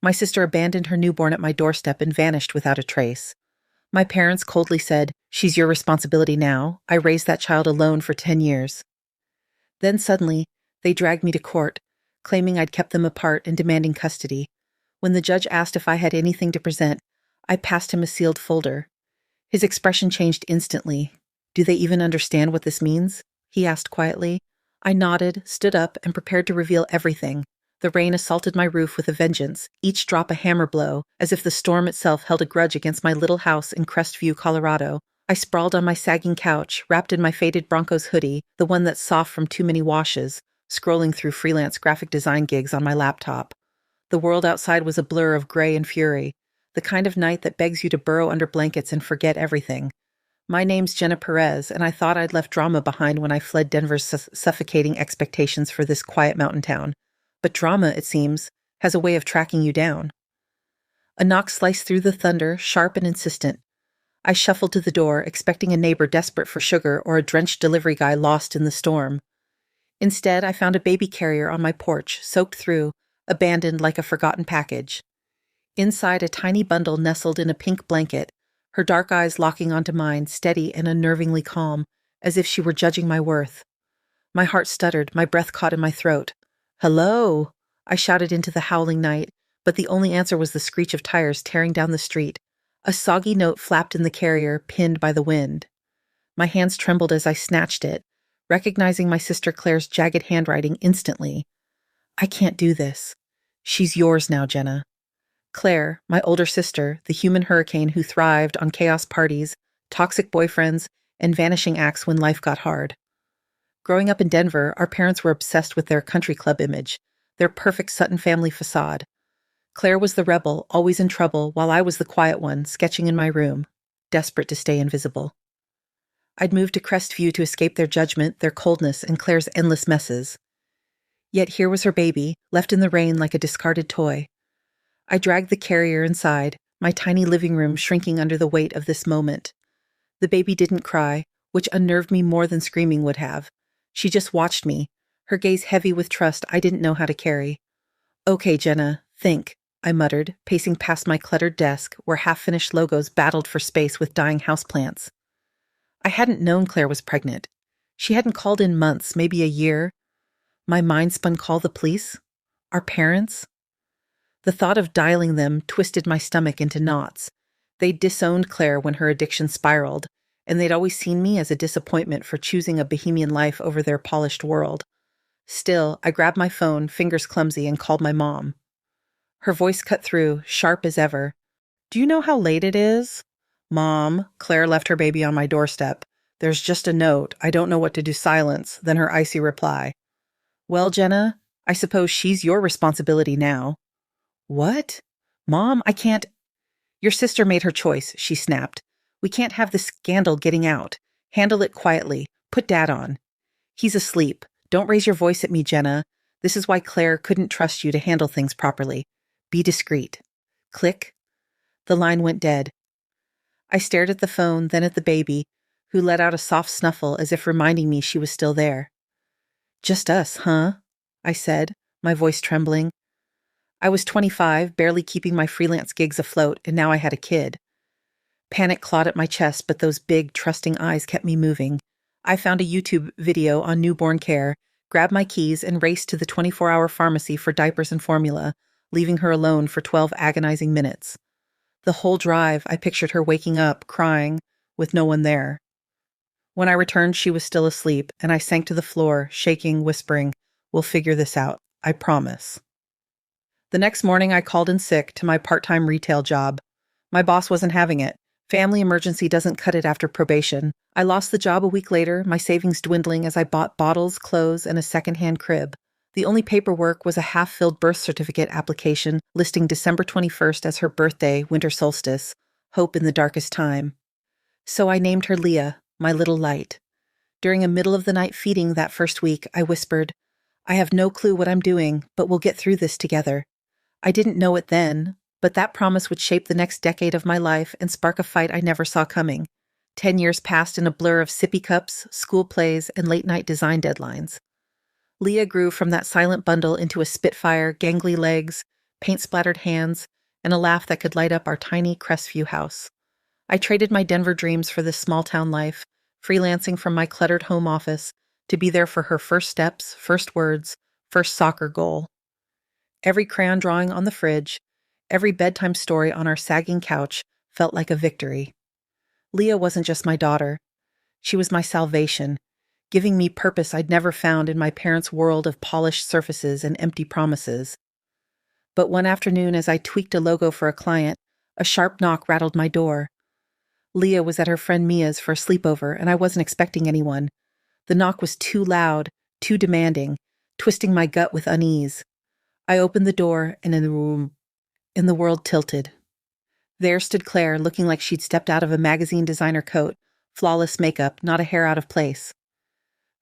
My sister abandoned her newborn at my doorstep and vanished without a trace. My parents coldly said, "She's your responsibility now. I raised that child alone for 10 years. Then suddenly, they dragged me to court, claiming I'd kept them apart and demanding custody. When the judge asked if I had anything to present, I passed him a sealed folder. His expression changed instantly. "Do they even understand what this means?" he asked quietly. I nodded, stood up, and prepared to reveal everything. The rain assaulted my roof with a vengeance, each drop a hammer blow, as if the storm itself held a grudge against my little house in Crestview, Colorado. I sprawled on my sagging couch, wrapped in my faded Broncos hoodie, the one that's soft from too many washes, scrolling through freelance graphic design gigs on my laptop. The world outside was a blur of gray and fury, the kind of night that begs you to burrow under blankets and forget everything. My name's Jenna Perez, and I thought I'd left drama behind when I fled Denver's suffocating expectations for this quiet mountain town. But drama, it seems, has a way of tracking you down. A knock sliced through the thunder, sharp and insistent. I shuffled to the door, expecting a neighbor desperate for sugar or a drenched delivery guy lost in the storm. Instead, I found a baby carrier on my porch, soaked through, abandoned like a forgotten package. Inside, a tiny bundle nestled in a pink blanket, her dark eyes locking onto mine, steady and unnervingly calm, as if she were judging my worth. My heart stuttered, my breath caught in my throat. "Hello!" I shouted into the howling night, but the only answer was the screech of tires tearing down the street. A soggy note flapped in the carrier, pinned by the wind. My hands trembled as I snatched it, recognizing my sister Claire's jagged handwriting instantly. "I can't do this. She's yours now, Jenna." Claire, my older sister, the human hurricane who thrived on chaos parties, toxic boyfriends, and vanishing acts when life got hard. Growing up in Denver, our parents were obsessed with their country club image, their perfect Sutton family facade. Claire was the rebel, always in trouble, while I was the quiet one, sketching in my room, desperate to stay invisible. I'd moved to Crestview to escape their judgment, their coldness, and Claire's endless messes. Yet here was her baby, left in the rain like a discarded toy. I dragged the carrier inside, my tiny living room shrinking under the weight of this moment. The baby didn't cry, which unnerved me more than screaming would have. She just watched me, her gaze heavy with trust I didn't know how to carry. "Okay, Jenna, think," I muttered, pacing past my cluttered desk where half-finished logos battled for space with dying houseplants. I hadn't known Claire was pregnant. She hadn't called in months, maybe a year. My mind spun call the police? Our parents? The thought of dialing them twisted my stomach into knots. They'd disowned Claire when her addiction spiraled, and they'd always seen me as a disappointment for choosing a bohemian life over their polished world. Still, I grabbed my phone, fingers clumsy, and called my mom. Her voice cut through, sharp as ever. "Do you know how late it is?" "Mom," Claire left her baby on my doorstep. "There's just a note. I don't know what to do." Silence, then her icy reply. "Well, Jenna, I suppose she's your responsibility now." "What? Mom, I can't—" "Your sister made her choice," she snapped. "We can't have this scandal getting out. Handle it quietly. Put Dad on." "He's asleep. Don't raise your voice at me, Jenna. This is why Claire couldn't trust you to handle things properly. Be discreet." Click. The line went dead. I stared at the phone, then at the baby, who let out a soft snuffle as if reminding me she was still there. "Just us, huh?" I said, my voice trembling. I was 25, barely keeping my freelance gigs afloat, and now I had a kid. Panic clawed at my chest, but those big, trusting eyes kept me moving. I found a YouTube video on newborn care, grabbed my keys, and raced to the 24-hour pharmacy for diapers and formula, leaving her alone for 12 agonizing minutes. The whole drive, I pictured her waking up, crying, with no one there. When I returned, she was still asleep, and I sank to the floor, shaking, whispering, "We'll figure this out. I promise." The next morning, I called in sick to my part-time retail job. My boss wasn't having it. Family emergency doesn't cut it after probation. I lost the job a week later, my savings dwindling as I bought bottles, clothes, and a second-hand crib. The only paperwork was a half-filled birth certificate application listing December 21st as her birthday, winter solstice, hope in the darkest time. So I named her Leah, my little light. During a middle-of-the-night feeding that first week, I whispered, "I have no clue what I'm doing, but we'll get through this together." I didn't know it then, but that promise would shape the next decade of my life and spark a fight I never saw coming. 10 years passed in a blur of sippy cups, school plays, and late-night design deadlines. Leah grew from that silent bundle into a spitfire, gangly legs, paint-splattered hands, and a laugh that could light up our tiny Crestview house. I traded my Denver dreams for this small-town life, freelancing from my cluttered home office to be there for her first steps, first words, first soccer goal. Every crayon drawing on the fridge, every bedtime story on our sagging couch felt like a victory. Leah wasn't just my daughter. She was my salvation, giving me purpose I'd never found in my parents' world of polished surfaces and empty promises. But one afternoon, as I tweaked a logo for a client, a sharp knock rattled my door. Leah was at her friend Mia's for a sleepover, and I wasn't expecting anyone. The knock was too loud, too demanding, twisting my gut with unease. I opened the door, and in the world tilted. There stood Claire, looking like she'd stepped out of a magazine designer coat, flawless makeup, not a hair out of place.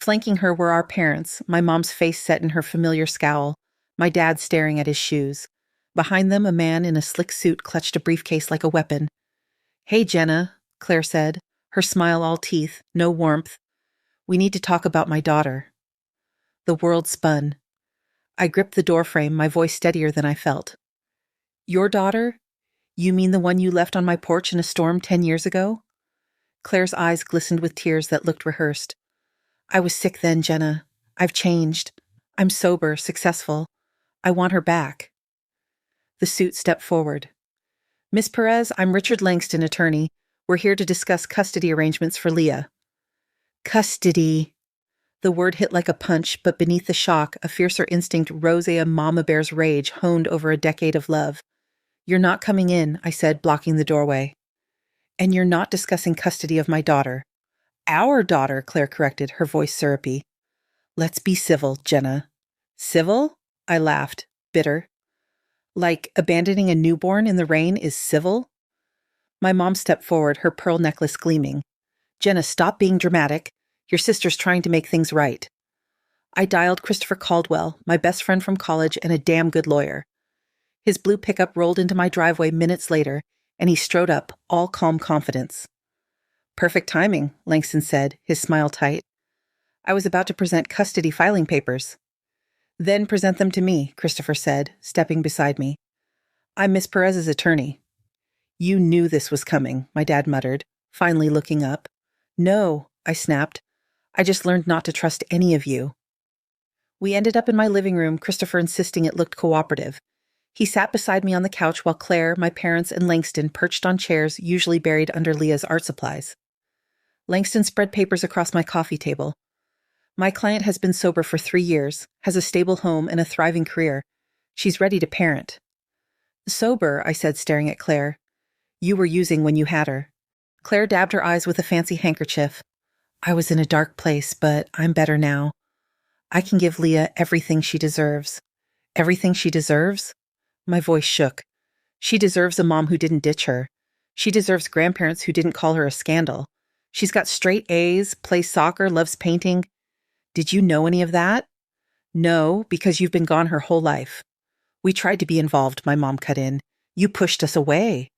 Flanking her were our parents, my mom's face set in her familiar scowl, my dad staring at his shoes. Behind them, a man in a slick suit clutched a briefcase like a weapon. "Hey, Jenna," Claire said, her smile all teeth, no warmth. "We need to talk about my daughter." The world spun. I gripped the doorframe, my voice steadier than I felt. "Your daughter? You mean the one you left on my porch in a storm 10 years ago?" Claire's eyes glistened with tears that looked rehearsed. "I was sick then, Jenna. I've changed. I'm sober, successful. I want her back." The suit stepped forward. "Miss Perez, I'm Richard Langston, attorney. We're here to discuss custody arrangements for Leah." Custody. The word hit like a punch, but beneath the shock, a fiercer instinct rose a mama bear's rage honed over a decade of love. "You're not coming in," I said, blocking the doorway. "And you're not discussing custody of my daughter." "Our daughter," Claire corrected, her voice syrupy. "Let's be civil, Jenna." "Civil?" I laughed, bitter. "Like abandoning a newborn in the rain is civil?" My mom stepped forward, her pearl necklace gleaming. "Jenna, stop being dramatic. Your sister's trying to make things right." I dialed Christopher Caldwell, my best friend from college and a damn good lawyer. His blue pickup rolled into my driveway minutes later, and he strode up, all calm confidence. "Perfect timing," Langston said, his smile tight. "I was about to present custody filing papers." "Then present them to me," Christopher said, stepping beside me. "I'm Miss Perez's attorney." "You knew this was coming," my dad muttered, finally looking up. "No," I snapped. "I just learned not to trust any of you." We ended up in my living room, Christopher insisting it looked cooperative. He sat beside me on the couch while Claire, my parents, and Langston perched on chairs usually buried under Leah's art supplies. Langston spread papers across my coffee table. "My client has been sober for 3 years, has a stable home and a thriving career. She's ready to parent." "Sober," I said, staring at Claire. "You were using when you had her." Claire dabbed her eyes with a fancy handkerchief. "I was in a dark place, but I'm better now. I can give Leah everything she deserves." "Everything she deserves?" My voice shook. "She deserves a mom who didn't ditch her. She deserves grandparents who didn't call her a scandal. She's got straight A's, plays soccer, loves painting." "Did you know any of that?" "No, because you've been gone her whole life." "We tried to be involved," my mom cut in. "You pushed us away."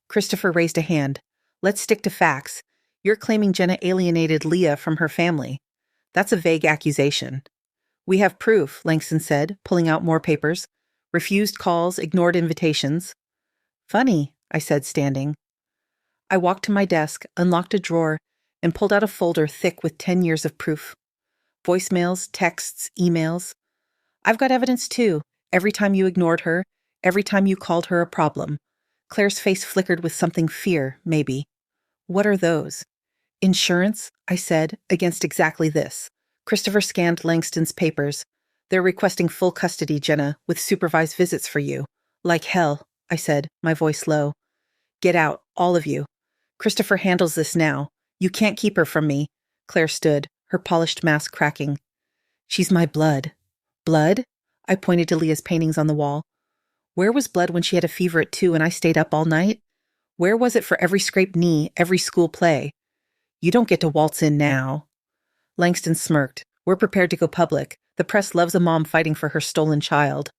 Christopher raised a hand. "Let's stick to facts. You're claiming Jenna alienated Leah from her family. That's a vague accusation." "We have proof," Langston said, pulling out more papers. "Refused calls, ignored invitations." "Funny," I said, standing. I walked to my desk, unlocked a drawer, and pulled out a folder thick with 10 years of proof. Voicemails, texts, emails. "I've got evidence too. Every time you ignored her, every time you called her a problem." Claire's face flickered with something fear, maybe. "What are those?" "Insurance," I said, against exactly this. Christopher scanned Langston's papers. "They're requesting full custody, Jenna, with supervised visits for you." "Like hell," I said, my voice low. "Get out, all of you. Christopher handles this now. You can't keep her from me." Claire stood, her polished mask cracking. "She's my blood." "Blood?" I pointed to Leah's paintings on the wall. "Where was blood when she had a fever at 2 and I stayed up all night? Where was it for every scraped knee, every school play? You don't get to waltz in now." Langston smirked. "We're prepared to go public. The press loves a mom fighting for her stolen child."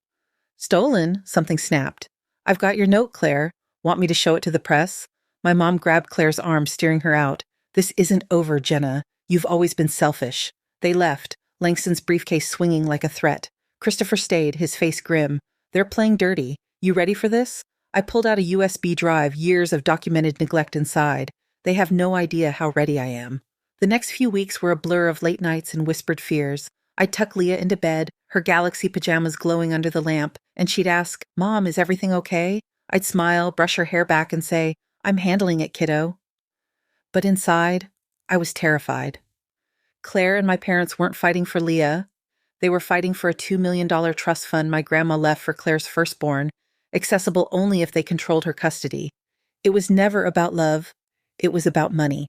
"Stolen?" Something snapped. "I've got your note, Claire. Want me to show it to the press?" My mom grabbed Claire's arm, steering her out. "This isn't over, Jenna. You've always been selfish." They left, Langston's briefcase swinging like a threat. Christopher stayed, his face grim. They're playing dirty. You ready for this? I pulled out a USB drive, years of documented neglect inside. They have no idea how ready I am. The next few weeks were a blur of late nights and whispered fears. I'd tuck Leah into bed, her galaxy pajamas glowing under the lamp, and she'd ask, "Mom, is everything okay?" I'd smile, brush her hair back, and say, "I'm handling it, kiddo." But inside, I was terrified. Claire and my parents weren't fighting for Leah. They were fighting for a $2 million trust fund my grandma left for Claire's firstborn, accessible only if they controlled her custody. It was never about love. It was about money.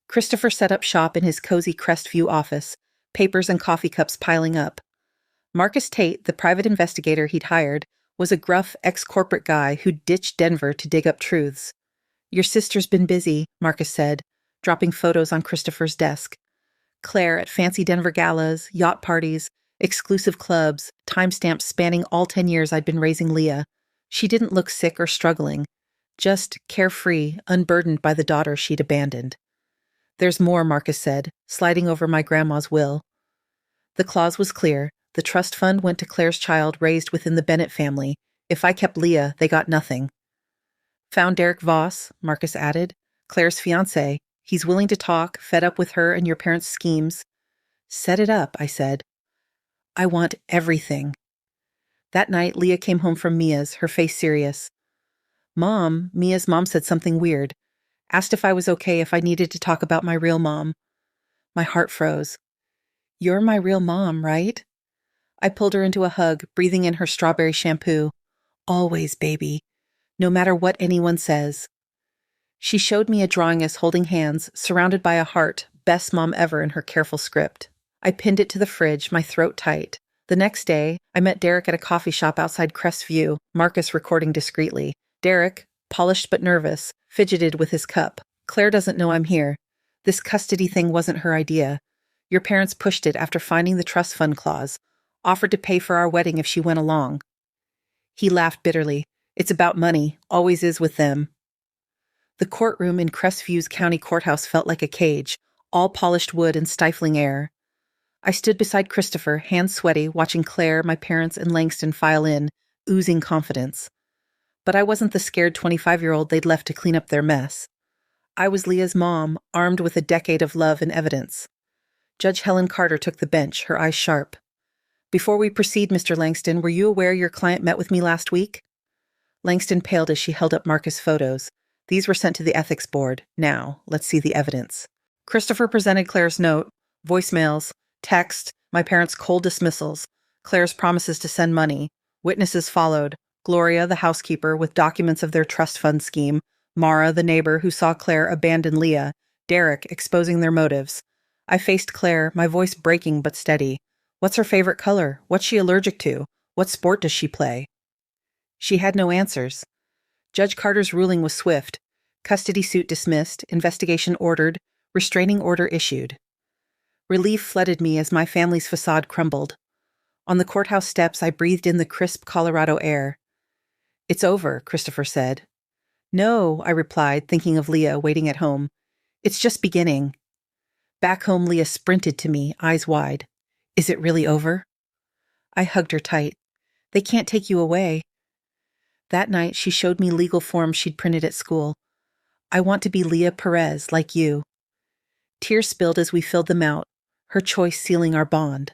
Christopher set up shop in his cozy Crestview office, papers and coffee cups piling up. Marcus Tate, the private investigator he'd hired, was a gruff ex-corporate guy who'd ditched Denver to dig up truths. "Your sister's been busy," Marcus said, dropping photos on Christopher's desk. Claire at fancy Denver galas, yacht parties, exclusive clubs, timestamps spanning all 10 years I'd been raising Leah. She didn't look sick or struggling, just carefree, unburdened by the daughter she'd abandoned. "There's more," Marcus said, sliding over my grandma's will. The clause was clear. The trust fund went to Claire's child raised within the Bennett family. If I kept Leah, they got nothing. "Found Derek Voss," Marcus added, "Claire's fiancé. He's willing to talk, fed up with her and your parents' schemes." "Set it up," I said. "I want everything." That night, Leah came home from Mia's, her face serious. Mia's mom said something weird. Asked if I was okay if I needed to talk about my real mom. My heart froze. "You're my real mom, right?" I pulled her into a hug, breathing in her strawberry shampoo. "Always, baby. No matter what anyone says." She showed me a drawing us holding hands, surrounded by a heart, best mom ever in her careful script. I pinned it to the fridge, my throat tight. The next day, I met Derek at a coffee shop outside Crestview, Marcus recording discreetly. Derek, polished but nervous, fidgeted with his cup. "Claire doesn't know I'm here. This custody thing wasn't her idea. Your parents pushed it after finding the trust fund clause, offered to pay for our wedding if she went along." He laughed bitterly. "It's about money, always is with them." The courtroom in Crestview's county courthouse felt like a cage, all polished wood and stifling air. I stood beside Christopher, hands sweaty, watching Claire, my parents, and Langston file in, oozing confidence. But I wasn't the scared 25-year-old they'd left to clean up their mess. I was Leah's mom, armed with a decade of love and evidence. Judge Helen Carter took the bench, her eyes sharp. "Before we proceed, Mr. Langston, were you aware your client met with me last week?" Langston paled as she held up Marcus' photos. These were sent to the ethics board. Now, let's see the evidence. Christopher presented Claire's note, voicemails, text, my parents' cold dismissals, Claire's promises to send money. Witnesses followed. Gloria, the housekeeper, with documents of their trust fund scheme. Mara, the neighbor who saw Claire abandon Leah. Derek, exposing their motives. I faced Claire, my voice breaking but steady. What's her favorite color? What's she allergic to? What sport does she play? She had no answers. Judge Carter's ruling was swift. Custody suit dismissed, investigation ordered, restraining order issued. Relief flooded me as my family's facade crumbled. On the courthouse steps, I breathed in the crisp Colorado air. "It's over," Christopher said. "No," I replied, thinking of Leah waiting at home. "It's just beginning." Back home, Leah sprinted to me, eyes wide. "Is it really over?" I hugged her tight. "They can't take you away." That night, she showed me legal forms she'd printed at school. "I want to be Leah Perez, like you." Tears spilled as we filled them out, her choice sealing our bond.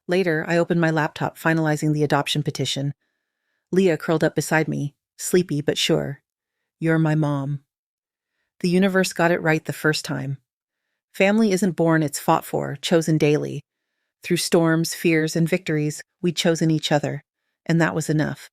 Later, I opened my laptop, finalizing the adoption petition. Leah curled up beside me, sleepy but sure. "You're my mom." The universe got it right the first time. Family isn't born, it's fought for, chosen daily. Through storms, fears, and victories, we'd chosen each other, and that was enough.